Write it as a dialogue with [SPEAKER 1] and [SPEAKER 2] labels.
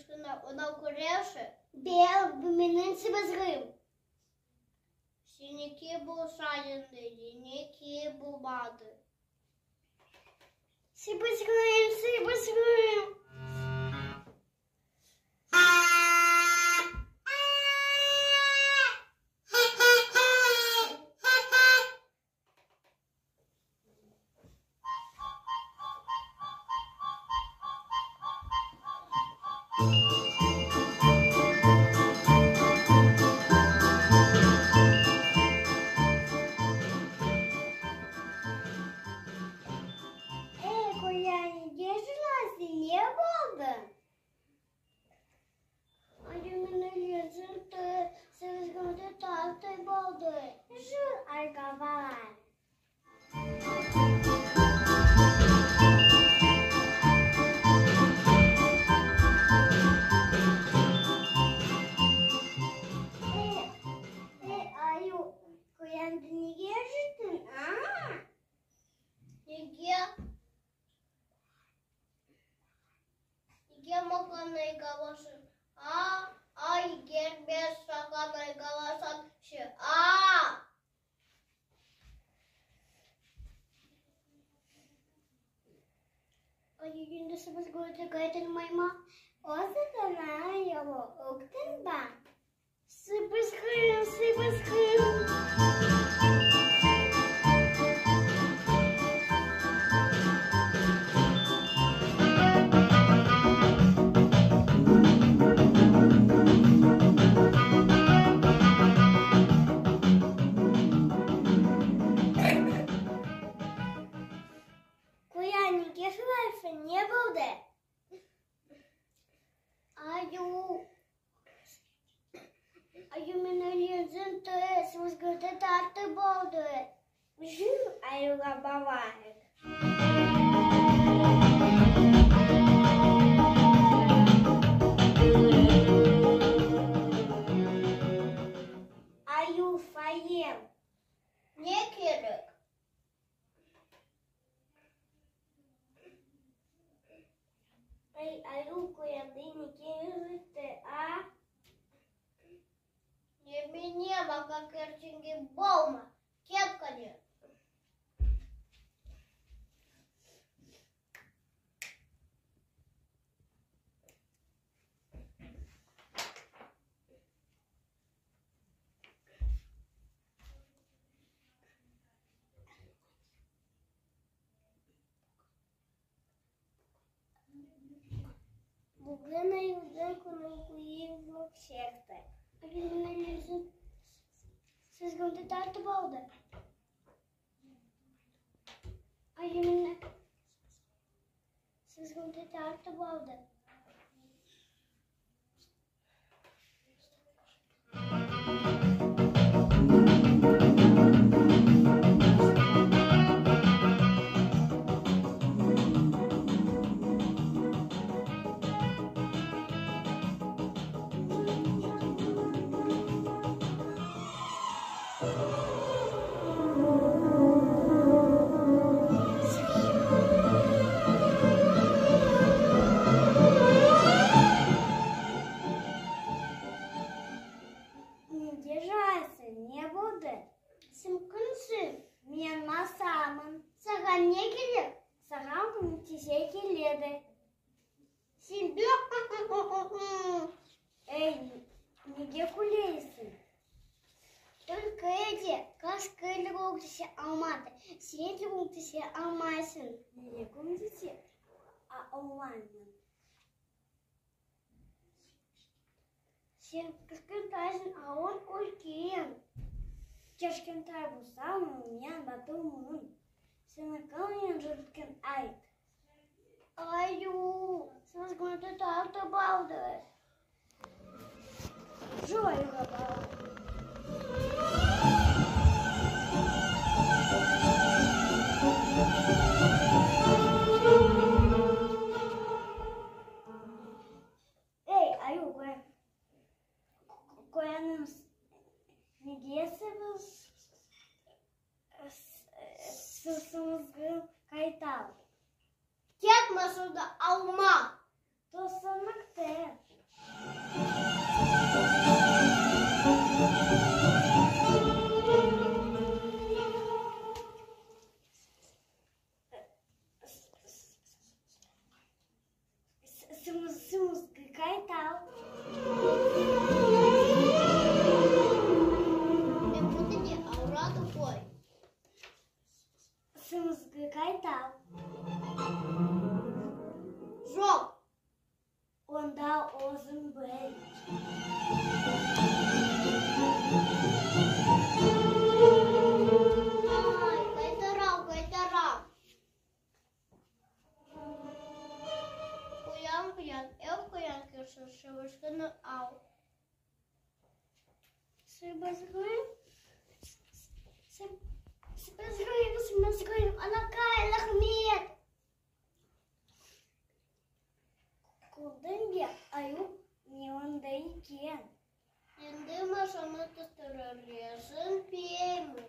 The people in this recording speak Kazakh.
[SPEAKER 1] Sıpışkına ona kuruyorsun.
[SPEAKER 2] Bel benim sıpışkıyım.
[SPEAKER 1] Seninki bu sayın dedi, neki bulmadı.
[SPEAKER 2] Sıpışkıyım, sıpışkıyım.
[SPEAKER 1] Makanayı kavasın. Ay gelmez sakanayı kavasan.
[SPEAKER 2] Ay günde sıpışkıyı kaytırmayma. O zaman yavu oktun ben. Sıpışkıyım, sıpışkıyım. Не буде. Аю мене лізен тес, возготе тарти буде. Жив, аю габаваек. Аю фаем.
[SPEAKER 1] Ne gerek?
[SPEAKER 2] Аю куяндыни керите, а?
[SPEAKER 1] Не мне, пока кертинги болма. Кепка не.
[SPEAKER 2] Буглена юзен конукуїв секте. А він не лізен. Сізгонти тарти буде. А він не. Сізгонти тарти буде. Мен масамын. Саған не керек? Саған көмектесе келеді.
[SPEAKER 1] Сенде
[SPEAKER 2] Эй, неге күлейсің? Только эти қашқайлы көмектесе алмады. Сен де көмектесе алмайсың. Неге көмектесе алмаймын? Сен кішкентайсың, а он үлкен. Кішкентай болсам, мен батылмын. Сені кімнен жүрткен айт? Аю, сіз күнді тартып алды. Жойға бал. Ей, аю, қояныз неге сырсыңызғы қайтал?
[SPEAKER 1] Кепмасында алма.
[SPEAKER 2] Toslamakta. Sımız kaytav.
[SPEAKER 1] Не путайте, аура тупой.
[SPEAKER 2] Sımız kaytav.
[SPEAKER 1] Жоп.
[SPEAKER 2] Onda ozun böyle.
[SPEAKER 1] Ай, кайтарам, кайтарам. Куян, ел куян, кыршышы, вышкыны ау.
[SPEAKER 2] Sыбазгоем. Sыбазгоем. Анакай, лахмет. Кулдынге аюк не онда икен.
[SPEAKER 1] Енді машамы тұстырыр ешін пеймін.